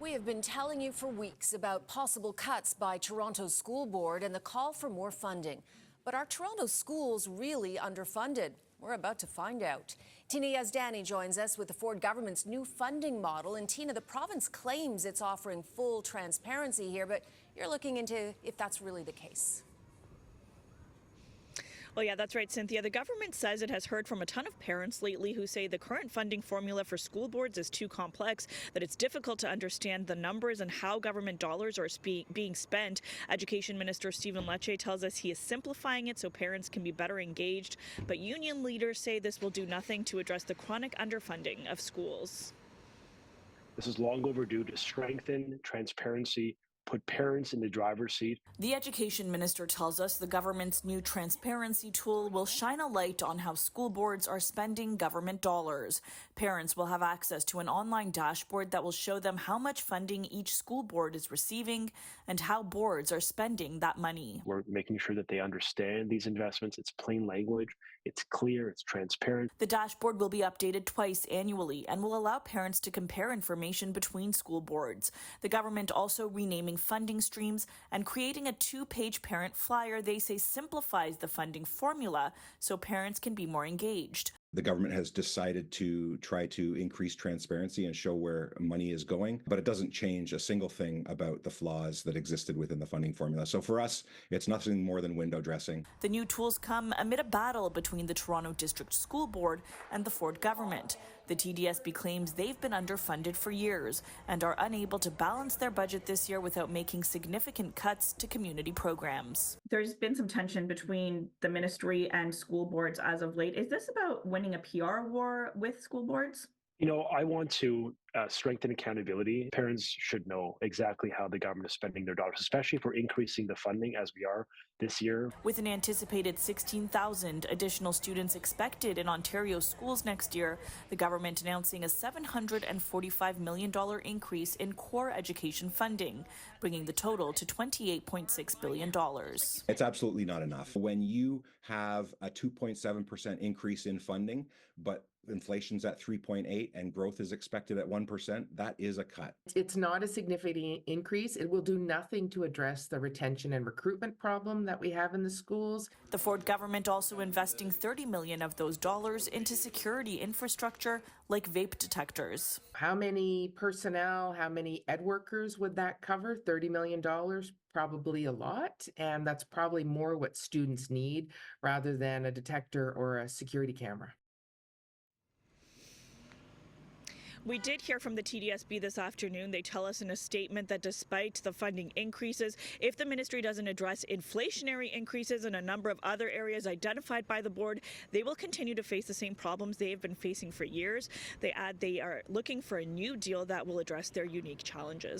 We have been telling you for weeks about possible cuts by Toronto's school board and the call for more funding. But are Toronto schools really underfunded? We're about to find out. Tina Yazdani joins us with the Ford government's new funding model. And Tina, the province claims it's offering full transparency here, but you're looking into if that's really the case. Well, yeah, that's right, Cynthia. The government says it has heard from a ton of parents lately who say the current funding formula for school boards is too complex, that it's difficult to understand the numbers and how government dollars are being spent. Education Minister Stephen Lecce tells us he is simplifying it so parents can be better engaged. But union leaders say this will do nothing to address the chronic underfunding of schools. This is long overdue to strengthen transparency, put parents in the driver's seat. The education minister tells us the government's new transparency tool will shine a light on how school boards are spending government dollars. Parents will have access to an online dashboard that will show them how much funding each school board is receiving and how boards are spending that money. We're making sure that they understand these investments. It's plain language, it's clear, it's transparent. The dashboard will be updated twice annually and will allow parents to compare information between school boards. The government also renaming funding streams and creating a 2-page parent flyer they say simplifies the funding formula so parents can be more engaged. The government has decided to try to increase transparency and show where money is going, but it doesn't change a single thing about the flaws that existed within the funding formula. So for us, it's nothing more than window dressing. The new tools come amid a battle between the Toronto District School Board and the Ford government. The TDSB claims they've been underfunded for years and are unable to balance their budget this year without making significant cuts to community programs. There's been some tension between the ministry and school boards as of late. Is this about winning a PR war with school boards? You know, I want to strengthen accountability. Parents should know exactly how the government is spending their dollars, especially if we're increasing the funding as we are this year. With an anticipated 16,000 additional students expected in Ontario schools next year, the government announcing a $745 million increase in core education funding, bringing the total to $28.6 billion. It's absolutely not enough. When you have a 2.7% increase in funding, but inflation's at 3.8 and growth is expected at 1%, that is a cut. It's not a significant increase. It will do nothing to address the retention and recruitment problem that we have in the schools. The Ford government also investing $30 million of those dollars into security infrastructure like vape detectors. How many personnel, how many ed workers would that cover? $30 million? Probably a lot. And that's probably more what students need rather than a detector or a security camera. We did hear from the TDSB this afternoon. They tell us in a statement that despite the funding increases, if the ministry doesn't address inflationary increases in a number of other areas identified by the board, they will continue to face the same problems they have been facing for years. They add they are looking for a new deal that will address their unique challenges.